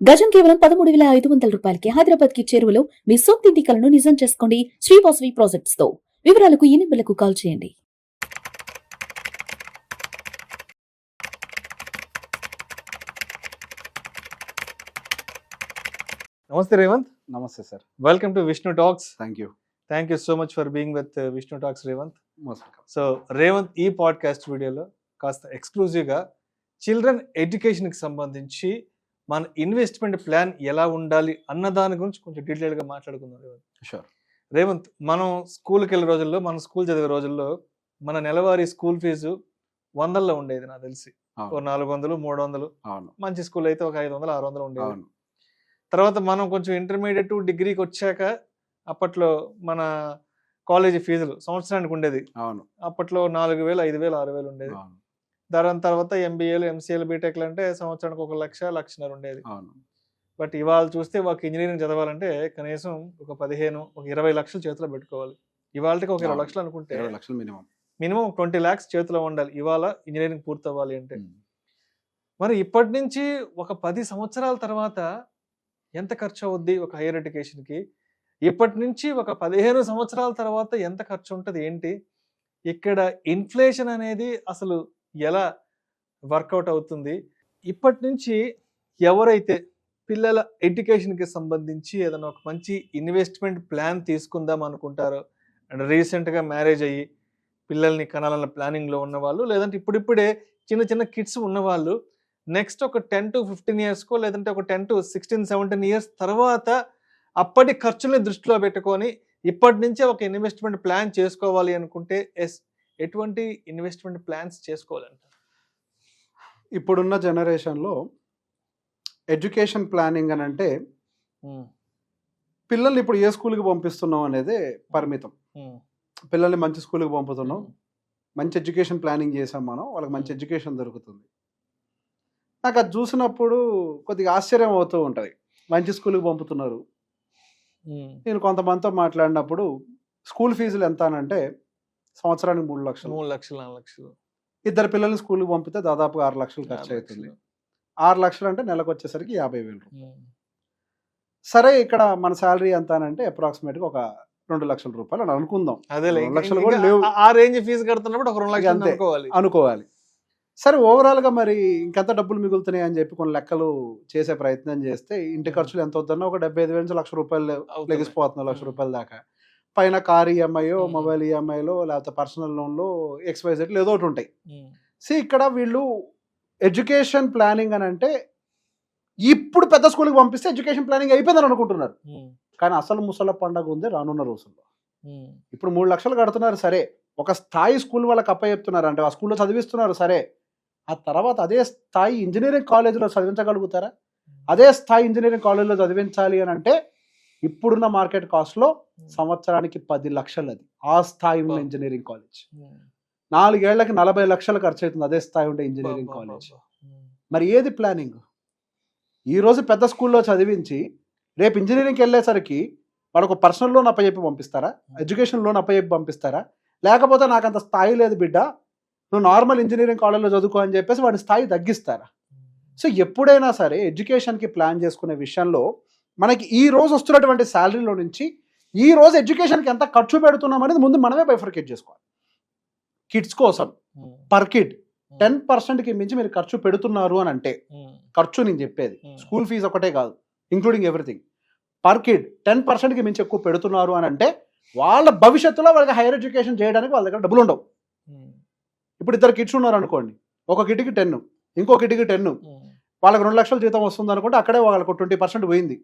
గజం కేవలం 13,500 రూపాయలకి హైదరాబాద్ కి చేరువలో మీ సొంతింటి కలను నిజం చేసుకోండి శ్రీవాసవి ప్రాజెక్ట్స్ తో. వివరాలకు ఈ నెంబర్లకు కాల్ చేయండి. నమస్తే రేవంత్. నమస్తే sir. Welcome to Vishnu talks. Thank you so much for being with Vishnu talks Revanth. Most welcome. So Revanth, ఈ పాడ్కాస్ట్ వీడియోలో కాస్త ఎక్స్క్లూజివ్గా చిల్డ్రన్ ఎడ్యుకేషన్కి సంబంధించి మన ఇన్వెస్ట్మెంట్ ప్లాన్ ఎలా ఉండాలి అన్న దాని గురించి కొంచెం డీటెయిల్గా మాట్లాడుకుందాం రేవంత్. షూర్. రేవంత్, మనం స్కూల్కి వెళ్ళే రోజుల్లో, మన స్కూల్ చదివే రోజుల్లో మన నెలవారీ స్కూల్ ఫీజు 100లో ఉండేది నాకు తెలిసి. ఓ 400, 300. అవును. మంచి స్కూల్ అయితే ఒక 500, 600 ఉండేది. అవును. తర్వాత మనం కొంచెం ఇంటర్మీడియట్ డిగ్రీకి వచ్చాక అప్పట్లో మన కాలేజీ ఫీజులు సంవత్సరానికి ఉండేది. అవును. అప్పట్లో 4,000, 5,000, 6,000 ఉండేది. అవును. దాని తర్వాత ఎంబీఏలు, ఎంసీఏలు, బీటెక్లు అంటే సంవత్సరానికి 1,00,000, 1,50,000 ఉండేది. అవును. బట్ ఇవాళ చూస్తే ఒక ఇంజనీరింగ్ చదవాలంటే కనీసం ఒక 15, ఒక 20 లక్షలు చేతిలో పెట్టుకోవాలి. ఇవాళకి ఒక 20 లక్షలు అనుకుంటే 20 లక్షలు మినిమం 20 lakhs చేతిలో ఉండాలి ఇవాళ ఇంజనీరింగ్ పూర్తి అవ్వాలి అంటే. మరి ఇప్పటి నుంచి ఒక 10 సంవత్సరాల తర్వాత ఎంత ఖర్చు అవుద్ది ఒక హైయర్ ఎడ్యుకేషన్కి? ఇప్పటి నుంచి ఒక 15 సంవత్సరాల తర్వాత ఎంత ఖర్చు ఉంటుంది ఏంటి? ఇక్కడ ఇన్ఫ్లేషన్ అనేది అసలు ఎలా వర్కౌట్ అవుతుంది? ఇప్పటి నుంచి ఎవరైతే పిల్లల ఎడ్యుకేషన్కి సంబంధించి ఏదైనా ఒక మంచి ఇన్వెస్ట్మెంట్ ప్లాన్ తీసుకుందాం అనుకుంటారో, అండ్ రీసెంట్గా మ్యారేజ్ అయ్యి పిల్లల్ని కనాలన్న ప్లానింగ్లో ఉన్నవాళ్ళు, లేదంటే ఇప్పుడిప్పుడే చిన్న చిన్న కిడ్స్ ఉన్నవాళ్ళు, నెక్స్ట్ ఒక 10 to 15 yearsకో, లేదంటే ఒక 10 to 16, 17 years తర్వాత అప్పటి ఖర్చుల్ని దృష్టిలో పెట్టుకొని ఇప్పటి నుంచే ఒక ఇన్వెస్ట్మెంట్ ప్లాన్ చేసుకోవాలి అనుకుంటే ఎటువంటి ఇన్వెస్ట్మెంట్ ప్లాన్స్ చేసుకోవాలంట? ఇప్పుడున్న జనరేషన్లో ఎడ్యుకేషన్ ప్లానింగ్ అని అంటే పిల్లల్ని ఇప్పుడు ఏ స్కూల్కి పంపిస్తున్నాం అనేది పరిమితం. పిల్లల్ని మంచి స్కూల్కి పంపుతున్నాం, మంచి ఎడ్యుకేషన్ ప్లానింగ్ చేసాం, మనం వాళ్ళకి మంచి ఎడ్యుకేషన్ దొరుకుతుంది. నాకు అది చూసినప్పుడు కొద్దిగా ఆశ్చర్యం అవుతూ ఉంటుంది. మంచి స్కూల్కి పంపుతున్నారు. నేను కొంతమందితో మాట్లాడినప్పుడు స్కూల్ ఫీజులు ఎంత అనంటే సంవత్సరానికి 3 లక్షలు, 3 లక్షలు, 4 లక్షలు. ఇద్దరు పిల్లల్ని స్కూల్కి పంపితే దాదాపు 6 లక్షలు ఖర్చు అవుతుంది. 6 లక్షలు అంటే నెలకు వచ్చేసరికి 50,000 రూపాయలు. సరే, ఇక్కడ మన శాలరీ ఎంత అనంటే అప్రాక్సిమేట్గా ఒక 2 లక్షల రూపాయలు అని అనుకుందాం. 2 లక్షలు కూడా లేవు. ఆ రేంజ్ ఫీజు కడుతున్నప్పుడు ఒక 2 లక్షలు అనుకోవాలి. సరే, ఓవరాల్గా మరి ఇంకెంత డబ్బులు మిగులుతున్నాయి అని చెప్పి కొన్ని లెక్కలు చేసే ప్రయత్నం చేస్తే ఇంటి ఖర్చులు ఎంత అవుతుందో ఒక 75,000 నుంచి 1,00,000 రూపాయలు లెగిసిపోతుంది. 1,00,000 రూపాయల దాకా. పైన కార్ ఈఎంఐయో, మొబైల్ ఈఎంఐలో, లేకపోతే పర్సనల్ లోన్లో, XYZ ఏదో ఒకటి ఉంటాయి. ఇక్కడ వీళ్ళు ఎడ్యుకేషన్ ప్లానింగ్ అని అంటే ఇప్పుడు పెద్ద స్కూల్కి పంపిస్తే ఎడ్యుకేషన్ ప్లానింగ్ అయిపోయిందని అనుకుంటున్నారు. కానీ అసలు ముసల పండగ ఉంది రానున్న రోజుల్లో. ఇప్పుడు 3 లక్షలు కడుతున్నారు, సరే, ఒక స్థాయి స్కూల్ వాళ్ళకి అప్పచెప్తున్నారు అంటే ఆ స్కూల్లో చదివిస్తున్నారు, సరే. ఆ తర్వాత అదే స్థాయి ఇంజనీరింగ్ కాలేజీలో చదివించగలుగుతారా? అదే స్థాయి ఇంజనీరింగ్ కాలేజీలో చదివించాలి అని అంటే ఇప్పుడున్న మార్కెట్ కాస్ట్లో సంవత్సరానికి 10 లక్షలు. అది ఆ స్థాయి ఉన్న ఇంజనీరింగ్ కాలేజ్ 4 ఏళ్లకి 40 లక్షలు ఖర్చు అవుతుంది. అదే స్థాయి ఉండే ఇంజనీరింగ్ కాలేజ్. మరి ఏది ప్లానింగ్? ఈరోజు పెద్ద స్కూల్లో చదివించి రేపు ఇంజనీరింగ్కి వెళ్ళేసరికి వాళ్ళకు పర్సనల్ లోన్ అప్పచెప్పి పంపిస్తారా? ఎడ్యుకేషన్ లోన్ అప్పచెప్పి పంపిస్తారా? లేకపోతే నాకు అంత స్థాయి లేదు బిడ్డ, నువ్వు నార్మల్ ఇంజనీరింగ్ కాలేజ్లో చదువుకో అని చెప్పేసి వాడి స్థాయి తగ్గిస్తారా? సో ఎప్పుడైనా సరే ఎడ్యుకేషన్కి ప్లాన్ చేసుకునే విషయంలో మనకి ఈ రోజు వస్తున్నటువంటి శాలరీలో నుంచి ఈ రోజు ఎడ్యుకేషన్కి ఎంత ఖర్చు పెడుతున్నాం అనేది ముందు మనమే బైఫర్కేట్ చేసుకోవాలి. కిడ్స్ కోసం పర్ కిడ్ 10%కి మించి మీరు ఖర్చు పెడుతున్నారు అని అంటే, ఖర్చు నేను చెప్పేది స్కూల్ ఫీజు ఒకటే కాదు, ఇంక్లూడింగ్ ఎవ్రీథింగ్, పర్ కిడ్ 10%కి మించి ఎక్కువ పెడుతున్నారు అని అంటే వాళ్ళ భవిష్యత్తులో వాళ్ళకి హైయర్ ఎడ్యుకేషన్ చేయడానికి వాళ్ళ దగ్గర డబ్బులు ఉండవు. ఇప్పుడు 2 కిడ్స్ ఉన్నారు అనుకోండి, ఒక కిడ్కి 10, ఇంకో కిడ్కి 10, వాళ్ళకి 2 లక్షల జీతం వస్తుంది అనుకుంటే అక్కడే వాళ్ళకు 20% పోయింది.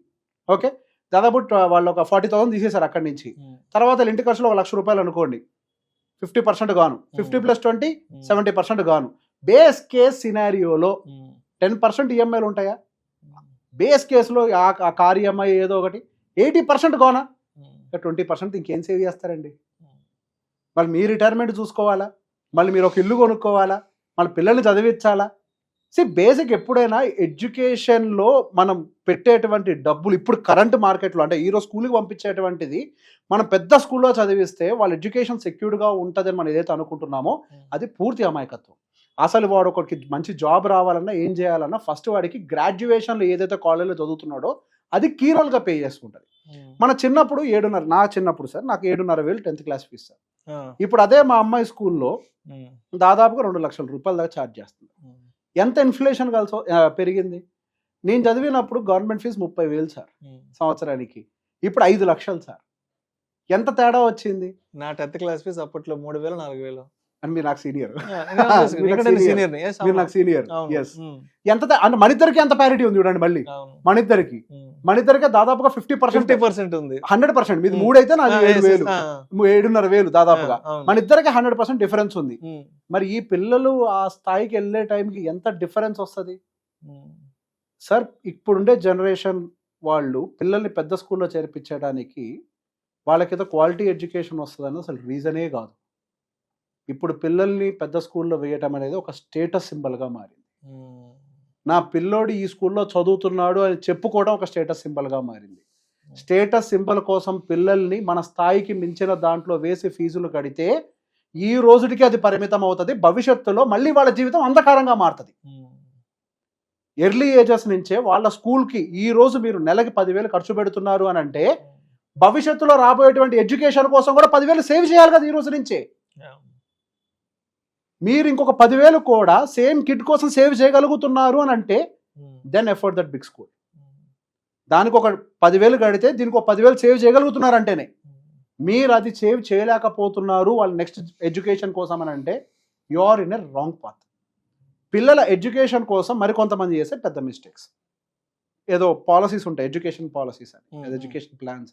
ఓకే, దాదాపు వాళ్ళు ఒక 40,000 తీసేశారు అక్కడి నుంచి. తర్వాత ఇంటి ఖర్చులో 1,00,000 రూపాయలు అనుకోండి, 50% గాను, 50 + 20 70% గాను. బేస్ కేస్ సినారియోలో 10% ఈఎంఐలు ఉంటాయా? బేస్ కేసులో ఆ కార్ ఈఎంఐ ఏదో ఒకటి 80% గానా? 20% ఇంకేం సేవ్ చేస్తారండి? మళ్ళీ మీ రిటైర్మెంట్ చూసుకోవాలా, మళ్ళీ మీరు ఒక ఇల్లు కొనుక్కోవాలా, మళ్ళీ పిల్లల్ని చదివించాలా. బేసిక్ ఎప్పుడైనా ఎడ్యుకేషన్లో మనం పెట్టేటువంటి డబ్బులు ఇప్పుడు కరెంట్ మార్కెట్లో అంటే ఈరోజు స్కూల్కి పంపించేటువంటిది మనం పెద్ద స్కూల్లో చదివిస్తే వాళ్ళ ఎడ్యుకేషన్ సెక్యూర్డ్గా ఉంటుందని మనం ఏదైతే అనుకుంటున్నామో అది పూర్తి అమాయకత్వం. అసలు వాడు ఒకరికి మంచి జాబ్ రావాలన్నా ఏం చేయాలన్నా ఫస్ట్ వాడికి గ్రాడ్యుయేషన్లో ఏదైతే కాలేజ్లో చదువుతున్నాడో అది కీ రోల్గా పే చేసుకుంటుంది. మన చిన్నప్పుడు 7.5, నా చిన్నప్పుడు సార్ నాకు 7,500 10th క్లాస్ ఫీజు సార్. ఇప్పుడు అదే మా అమ్మాయి స్కూల్లో దాదాపుగా 2 లక్షల రూపాయల దాకా ఛార్జ్ చేస్తుంది. ఎంత ఇన్ఫ్లేషన్ పెరిగింది. నేను చదివినప్పుడు గవర్నమెంట్ ఫీజు 30,000 సార్ సంవత్సరానికి, ఇప్పుడు 5 లక్షలు సార్. ఎంత తేడా వచ్చింది. నా 10th క్లాస్ ఫీజు అప్పట్లో 3,000 4,000. అని మీరు నాకు సీనియర్, సీనియర్ మీరు నాకు సీనియర్. ఎస్, ఎంత అంటే మన ఇద్దరికి ఎంత ప్యారిటీ ఉంది చూడండి. మళ్ళీ మన ఇద్దరికి దాదాపుగా 50% ఉంది, 100%. మీది 3 అయితే నాది 7,000, 7,500 దాదాపుగా. మన ఇద్దరికి 100% డిఫరెన్స్ ఉంది. మరి ఈ పిల్లలు ఆ స్థాయికి వెళ్ళే టైంకి ఎంత డిఫరెన్స్ వస్తుంది సార్. ఇప్పుడుండే జనరేషన్ వాళ్ళు పిల్లల్ని పెద్ద స్కూల్లో చేర్పించడానికి వాళ్ళకేదో క్వాలిటీ ఎడ్యుకేషన్ వస్తుందని అసలు రీజనే కాదు. ఇప్పుడు పిల్లల్ని పెద్ద స్కూల్లో వేయటం అనేది ఒక స్టేటస్ సింబల్గా మారింది. నా పిల్లోడు ఈ స్కూల్లో చదువుతున్నాడు అని చెప్పుకోవడం ఒక స్టేటస్ సింబల్గా మారింది. స్టేటస్ సింబల్ కోసం పిల్లల్ని మన స్థాయికి మించిన దాంట్లో వేసి ఫీజులు కడితే ఈ రోజుకి అది పరిమితం అవుతుంది. భవిష్యత్తులో మళ్ళీ వాళ్ళ జీవితం అంధకారంగా మారుతుంది. ఎర్లీ ఏజెస్ నుంచే వాళ్ళ స్కూల్కి ఈ రోజు మీరు నెలకి 10,000 ఖర్చు పెడుతున్నారు అని అంటే భవిష్యత్తులో రాబోయేటువంటి ఎడ్యుకేషన్ కోసం కూడా 10,000 సేవ్ చేయాలి కదా ఈ రోజు నుంచే. మీరు ఇంకొక 10,000 కూడా సేమ్ కిడ్ కోసం సేవ్ చేయగలుగుతున్నారు అని అంటే then effort that big school. దానికి ఒక 10,000 కడితే దీనికి ఒక 10,000 సేవ్ చేయగలుగుతున్నారంటేనే. మీరు అది సేవ్ చేయలేకపోతున్నారు వాళ్ళ నెక్స్ట్ ఎడ్యుకేషన్ కోసం అని అంటే you are in a wrong path. పిల్లల ఎడ్యుకేషన్ కోసం మరికొంతమంది చేసే పెద్ద మిస్టేక్స్, ఏదో పాలసీస్ ఉంటాయి, ఎడ్యుకేషన్ పాలసీస్ అని, ఎడ్యుకేషన్ ప్లాన్స్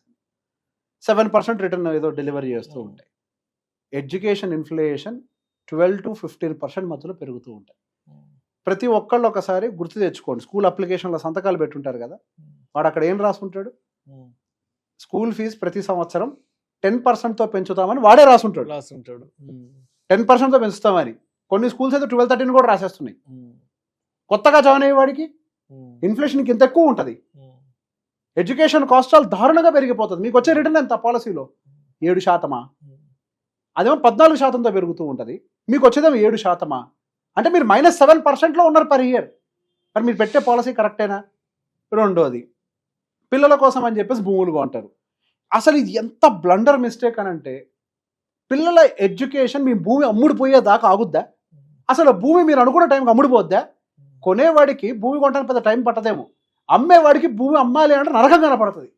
7% రిటర్న్ ఏదో డెలివరీ చేస్తూ ఉంటాయి. ఎడ్యుకేషన్ ఇన్ఫ్లేషన్ 12 to 15% మధ్యలో పెరుగుతూ ఉంటాయి. ప్రతి ఒక్కళ్ళు ఒకసారి గుర్తు తెచ్చుకోండి. స్కూల్ అప్లికేషన్లో సంతకాలు పెట్టుంటారు కదా, వాడు అక్కడ ఏం రాసుంటాడు, స్కూల్ ఫీజు ప్రతి సంవత్సరం 10%తో పెంచుతామని వాడే రాసుంటాడు. 10%తో పెంచుతామని. కొన్ని స్కూల్స్ అయితే 12-13 కూడా రాసేస్తున్నాయి. కొత్తగా జాయిన్ అయ్యే వాడికి ఇన్ఫ్లేషన్కి ఇంత ఎక్కువ ఉంటుంది. ఎడ్యుకేషన్ కాస్ట్ చాలా దారుణంగా పెరిగిపోతుంది. మీకు వచ్చే రిటర్న్ ఎంత పాలసీలో 7%, అదేమో 14%తో పెరుగుతూ ఉంటుంది. మీకు వచ్చేదేమో 7%. అంటే మీరు -7%లో ఉన్నారు పర్ ఇయర్. మరి మీరు పెట్టే పాలసీ కరెక్టేనా? రెండోది, పిల్లల కోసం అని చెప్పేసి భూములు కొంటారు. అసలు ఇది ఎంత బ్లండర్ మిస్టేక్ అని అంటే, పిల్లల ఎడ్యుకేషన్ మీ భూమి అమ్ముడిపోయేదాకా ఆగుద్దా? అసలు భూమి మీరు అనుకున్న టైంకి అమ్ముడిపోద్దా? కొనేవాడికి భూమి కొనడానికి పెద్ద టైం పట్టదేమో, అమ్మేవాడికి భూమి అమ్మాలి అంటే నరకం కనపడుతుంది.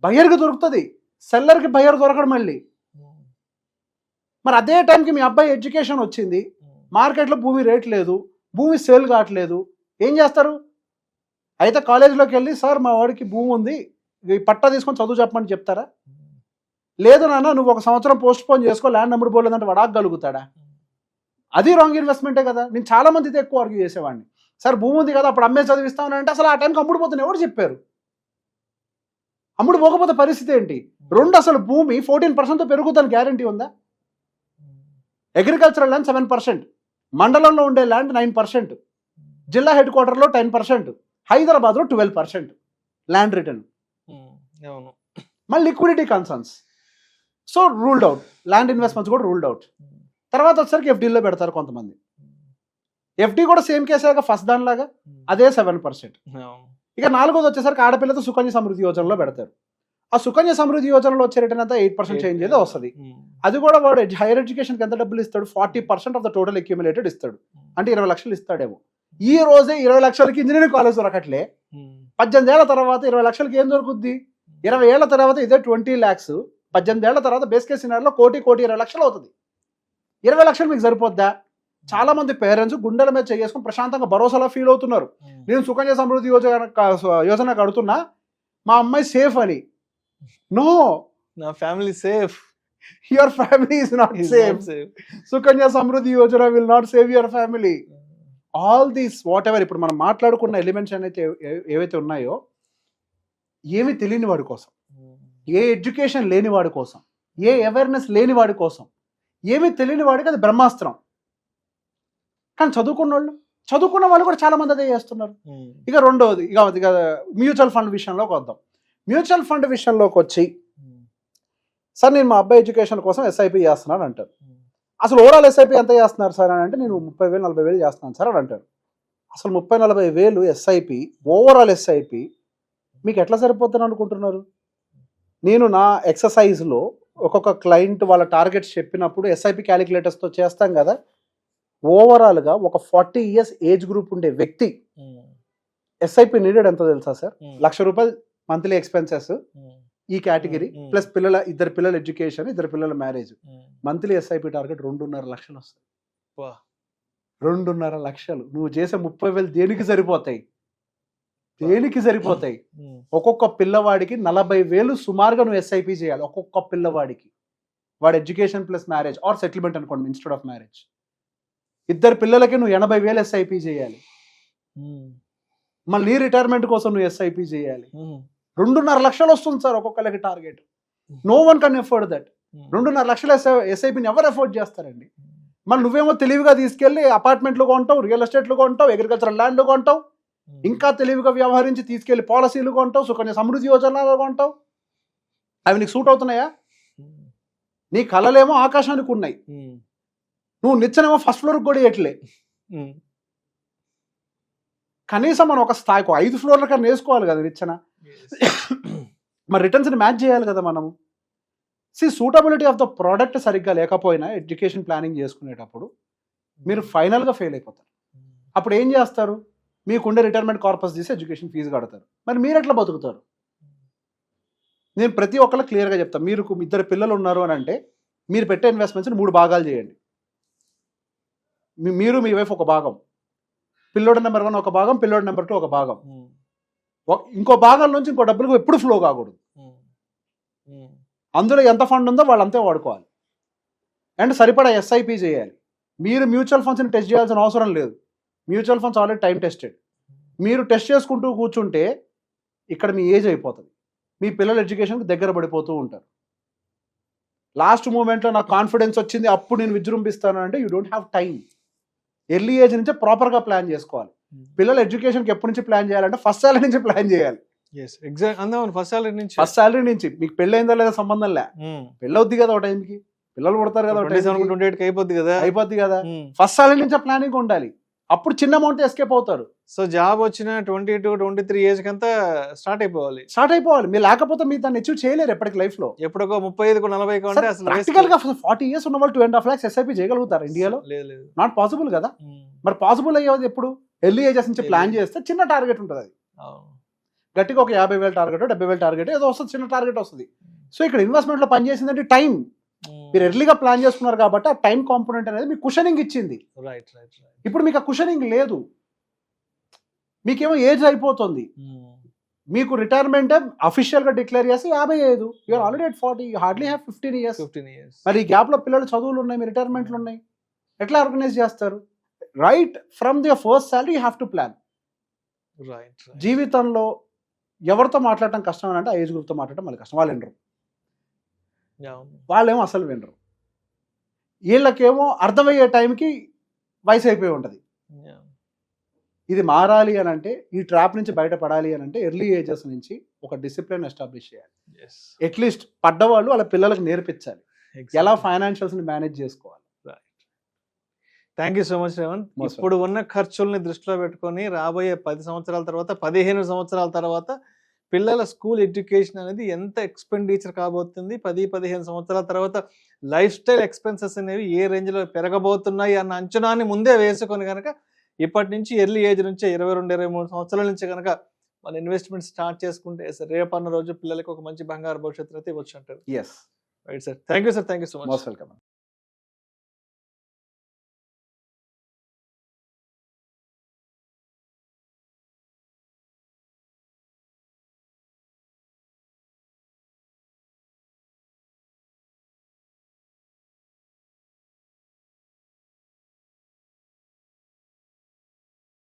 బయ్యర్కి దొరుకుతుంది, సెల్లర్కి బయ్యర్ దొరకడం. మళ్ళీ మరి అదే టైంకి మీ అబ్బాయి ఎడ్యుకేషన్ వచ్చింది, మార్కెట్లో భూమి రేట్ లేదు, భూమి సేల్ కావట్లేదు, ఏం చేస్తారు? అయితే కాలేజీలోకి వెళ్ళి సార్ మా వాడికి భూమి ఉంది, ఈ పట్టా తీసుకొని చదువు చెప్పమని చెప్తారా? లేదు నాన్న నువ్వు 1 సంవత్సరం పోస్ట్ పోన్ చేసుకో, ల్యాండ్ అమ్ముడు పోలేదంటే వాడాగలుగుతాడా? అది రాంగ్ ఇన్వెస్ట్మెంటే కదా. నేను చాలా మందితో ఎక్కువ ఆర్గ్యూ చేసేవాడిని, సార్ భూమి ఉంది కదా అప్పుడు అమ్మే చదివిస్తామని అంటే అసలు ఆ టైంకి అమ్ముడు పోతుంది ఎవరు చెప్పారు? అమ్ముడు పోకపోతే పరిస్థితి ఏంటి? 2 అసలు భూమి 14%తో పెరుగుతుందని గ్యారంటీ ఉందా? అగ్రికల్చరల్ ల్యాండ్ 7%, మండలంలో ఉండే ల్యాండ్ 9%, జిల్లా హెడ్ క్వార్టర్లో 10%, హైదరాబాద్లో 12% ల్యాండ్ రిటర్న్. మళ్ళీ liquidity concerns, so ruled out. Land investments కూడా రూల్డ్ అవుట్. తర్వాత వచ్చేసరికి ఎఫ్డీలో పెడతారు కొంతమంది. ఎఫ్డీ కూడా సేమ్ కేసేగా ఫస్ట్ దానిలాగా, అదే 7%. ఇక 4వది వచ్చేసరికి ఆడపిల్లతో సుకన్య సమృద్ధి యోజనలో పెడతారు. ఆ సుకన్య సమృద్ధి యోజనలో వచ్చే రిటర్న్ అంతా 8% చేంజ్ ఏదో వస్తుంది. అది కూడా వాడు హైయర్ ఎడ్యుకేషన్కి ఎంత డబ్బులు ఇస్తాడు? 40% ఆఫ్ ద టోటల్ అక్యుములేటెడ్ ఇస్తాడు. అంటే 20 లక్షలు ఇస్తాడేమో. ఈ రోజే 20 లక్షలకి ఇంజనీరింగ్ కాలేజ్ దొరకట్లే. 18 ఏళ్ల తర్వాత 20 లక్షలకి ఏం దొరుకుద్ది? 20 ఏళ్ల తర్వాత ఇదే 20 lakhs. 18 ఏళ్ల తర్వాత బేస్ కేస్ సినారియోలో 1,20 లక్షలు అవుతుంది. 20 లక్షలు మీకు సరిపోద్దా? చాలా మంది పేరెంట్స్ గుండెల మీద చేసుకుని ప్రశాంతంగా భరోసాలో ఫీల్ అవుతున్నారు. నేను సుకన్య సమృద్ధి యోజన కడుతున్నా, మా అమ్మాయి సేఫ్ అని. నో, నా family safe. Your family is not safe. Sukanya Samruddhi Yojana will not save your family. All these whatever ఇప్పుడు మనం మాట్లాడుకున్న ఎలిమెంట్స్ అయితే ఏవైతే ఉన్నాయో ఏమి తెలియని వాడి కోసం, ఏ ఎడ్యుకేషన్ లేని వాడి కోసం, ఏ అవేర్నెస్ లేని వాడి కోసం, ఏమి తెలియని వాడికి అది బ్రహ్మాస్త్రం. కానీ చదువుకున్న వాళ్ళు కూడా చాలా మంది అదే చేస్తున్నారు. ఇక రెండోది, ఇక మ్యూచువల్ ఫండ్ విషయంలోకి వద్దాం. మ్యూచువల్ ఫండ్ విషయంలోకి వచ్చి సార్ నేను మా అబ్బాయి ఎడ్యుకేషన్ కోసం ఎస్ఐపి చేస్తున్నాను అంటారు. అసలు ఓవరాల్ ఎస్ఐపి ఎంత చేస్తున్నారు సార్ అని అంటే నేను 30,000 40,000 చేస్తున్నాను సార్ అని అంటారు. అసలు 30,000 40,000 ఎస్ఐపి ఓవరాల్ ఎస్ఐపి మీకు ఎట్లా సరిపోతుంది అనుకుంటున్నారు? నేను నా ఎక్సర్సైజ్లో ఒక్కొక్క క్లయింట్ వాళ్ళ టార్గెట్స్ చెప్పినప్పుడు ఎస్ఐపి క్యాలిక్యులేటర్స్తో చేస్తాం కదా, ఓవరాల్గా ఒక 40 years ఏజ్ గ్రూప్ ఉండే వ్యక్తి ఎస్ఐపి నీడెడ్ ఎంత తెలుసా సార్? ₹1,00,000 మంత్లీ ఎక్స్పెన్సెస్ ఈ కేటగిరీ ప్లస్ ఇద్దరు పిల్లల ఎడ్యుకేషన్, ఇద్దరు పిల్లల మ్యారేజ్. మంత్లీ ఎస్ఐపి టార్గెట్ 2.5 లక్షలు వస్తుంది. 2.5 లక్షలు నువ్వు చేసే 30,000 దేనికి సరిపోతాయి? దేనికి సరిపోతాయి? ఒక్కొక్క పిల్లవాడికి 40,000 సుమారుగా నువ్వు ఎస్ఐపి చేయాలి. ఒక్కొక్క పిల్లవాడికి వాడి education plus marriage or settlement అనుకోండి ఇన్స్టెడ్ ఆఫ్ మ్యారేజ్. ఇద్దరు పిల్లలకి నువ్వు 80,000 ఎస్ఐపి చేయాలి. మళ్ళీ రిటైర్మెంట్ కోసం నువ్వు ఎస్ఐపి చేయాలి. 2.5 లక్షలు వస్తుంది సార్ ఒక్కొక్కరికి target. No one can afford that. 2.5 లక్షల ఎస్ఐపిని ఎవరు ఎఫోర్డ్ చేస్తారండి? మళ్ళీ నువ్వేమో తెలివిగా తీసుకెళ్లి అపార్ట్మెంట్లు కొంటావు, రియల్ ఎస్టేట్లు కొంటావు, అగ్రికల్చరల్ ల్యాండ్ కొంటావు, ఇంకా తెలివిగా వ్యవహరించి తీసుకెళ్లి పాలసీలు కొంటావు, సుకన్య సమృద్ధి యోజనలు కొంటావు. అవి నీకు సూట్ అవుతున్నాయా? నీ కళలేమో ఆకాశానికి ఉన్నాయి, నువ్వు నిచ్చెనేమో ఫస్ట్ ఫ్లోర్కి కూడా ఎట్లే. కనీసం మనం ఒక స్థాయికి 5 ఫ్లోర్ల కన్నా వేసుకోవాలి కదా నిచ్చెన. మరి రిటర్న్స్ని మ్యాచ్ చేయాలి కదా మనము. సూటబిలిటీ ఆఫ్ ద ప్రోడక్ట్ సరిగ్గా లేకపోయినా ఎడ్యుకేషన్ ప్లానింగ్ చేసుకునేటప్పుడు మీరు ఫైనల్గా ఫెయిల్ అయిపోతారు. అప్పుడు ఏం చేస్తారు? మీకుండే రిటైర్మెంట్ కార్పస్ తీసి ఎడ్యుకేషన్ ఫీజు కడతారు. మరి మీరు ఎట్లా బతుకుతారు? నేను ప్రతి ఒక్కళ్ళు క్లియర్గా చెప్తాను. మీరు ఇద్దరు పిల్లలు ఉన్నారు అని అంటే మీరు పెట్టే ఇన్వెస్ట్మెంట్స్ని 3 భాగాలు చేయండి. మీరు మీ వైఫ్ ఒక భాగం, పిల్లోడు నెంబర్ 1 ఒక భాగం, పిల్లోడు నెంబర్ 2 ఒక భాగం. ఇంకో భాగం నుంచి ఇంకో డబ్బులకు ఎప్పుడు ఫ్లో కాకూడదు. అందులో ఎంత ఫండ్ ఉందో వాళ్ళు అంతే వాడుకోవాలి. అండ్ సరిపడా ఎస్ఐపి చేయాలి. మీరు మ్యూచువల్ ఫండ్స్ని టెస్ట్ చేయాల్సిన అవసరం లేదు. Mutual funds already time tested. మీరు టెస్ట్ చేసుకుంటూ కూర్చుంటే ఇక్కడ మీ ఏజ్ అయిపోతుంది. మీ పిల్లల ఎడ్యుకేషన్కి దగ్గర పడిపోతూ ఉంటారు. లాస్ట్ మూమెంట్లో నాకు కాన్ఫిడెన్స్ వచ్చింది అప్పుడు నేను విజృంభిస్తాను అంటే you don't have time. Early age నుంచే ప్రాపర్గా ప్లాన్ చేసుకోవాలి. పిల్లల ఎడ్యుకేషన్కి ఎప్పటి నుంచి ప్లాన్ చేయాలంటే ఫస్ట్ సాలరీ నుంచి ప్లాన్ చేయాలి. ఫస్ట్ సాలరీ నుంచి. మీకు పెళ్ళైందో లేదా సంబంధం లే, పెళ్ళవుద్ది కదా ఒక టైంకి, పిల్లలు పుడతారు కదా అయిపోద్ది కదా. ఫస్ట్ సాలరీ నుంచి ప్లానింగ్ ఉండాలి. అప్పుడు చిన్న అమౌంట్ ఎస్కేప్ అవుతారు. సో జాబ్ వచ్చిన 22-23 ఏజ్ కంతా స్టార్ట్ అయిపోవాలి. మీరు లేకపోతే మీరు దాన్ని అచీవ్ చేయలేరు ఎప్పటికి లైఫ్ లో. ఎప్పుడో 35-40 అంటే అసలు ప్రాక్టికల్ గా 40 years ఉన్న వాళ్ళు 2.5 lakhs ఎస్ఐపి చేయగలుగుతారు ఇండియాలో? లేదు, నాట్ పాసిబుల్ కదా. మరి పాసిబుల్ అయ్యేది ఎప్పుడు? ఎర్లీ ఏజెస్ నుంచి ప్లాన్ చేస్తే చిన్న టార్గెట్ ఉంటుంది. అది గట్టిగా ఒక 50,000 టార్గెట్ 70,000 టార్గెట్ ఏదో వస్తుంది, చిన్న టార్గెట్ వస్తుంది. సో ఇక్కడ ఇన్వెస్ట్మెంట్ లో పని చేసిందంటే టైం. మీరు ఎర్లీగా ప్లాన్ చేసుకున్నారు కాబట్టి ఆ టైం కాంపోనెంట్ అనేది మీకు కుషనింగ్ ఇచ్చింది. ఇప్పుడు మీకు ఆ కుషనింగ్ లేదు. మీకేమో ఏజ్ అయిపోతుంది. మీకు రిటైర్మెంట్ అఫీషియల్ గా డిక్లేర్ చేసి 55, you are already at 40, you hardly have 15 years. మరి ఈ గ్యాప్ లో పిల్లలు చదువులు ఉన్నాయి, మీ రిటైర్మెంట్లు ఉన్నాయి, ఎట్లా ఆర్గనైజ్ చేస్తారు? Right from the first salary you have to plan. జీవితంలో ఎవరితో మాట్లాడటం కష్టం అని అంటే ఆ ఏజ్ గ్రూప్తో మాట్లాడటం మళ్ళీ కష్టం. వాళ్ళు వినరు, వాళ్ళేమో అసలు వినరు. వీళ్ళకేమో అర్థమయ్యే టైంకి వయసు అయిపోయి ఉంటుంది. ఇది మారాలి అని అంటే, ఈ ట్రాప్ నుంచి బయటపడాలి అని అంటే ఎర్లీ ఏజెస్ నుంచి ఒక డిసిప్లిన్ ఎస్టాబ్లిష్ చేయాలి. అట్లీస్ట్ పడ్డవాళ్ళు వాళ్ళ పిల్లలకు నేర్పించాలి ఎలా ఫైనాన్షియల్స్ని మేనేజ్ చేసుకోవాలి. Thank you so much Revanth. ఇప్పుడు ఉన్న ఖర్చుల్ని దృష్టిలో పెట్టుకొని రాబోయే 10 సంవత్సరాల తర్వాత 15 సంవత్సరాల తర్వాత పిల్లల స్కూల్ ఎడ్యుకేషన్ అనేది ఎంత ఎక్స్పెండిచర్ కాబోతుంది, 10-15 సంవత్సరాల తర్వాత లైఫ్ స్టైల్ ఎక్స్పెన్సెస్ అనేవి ఏ రేంజ్లో పెరగబోతున్నాయి అన్న అంచనాన్ని ముందే వేసుకొని కనుక ఇప్పటి నుంచి ఎర్లీ ఏజ్ నుంచే 22-23 సంవత్సరాల నుంచి కనుక మన ఇన్వెస్ట్మెంట్ స్టార్ట్ చేసుకుంటే రేపన్న రోజు పిల్లలకి ఒక మంచి బంగారు భవిష్యత్తు అయితే ఇవ్వచ్చు అంటారు. Yes right sir. Thank you sir. Thank you so much. Welcome.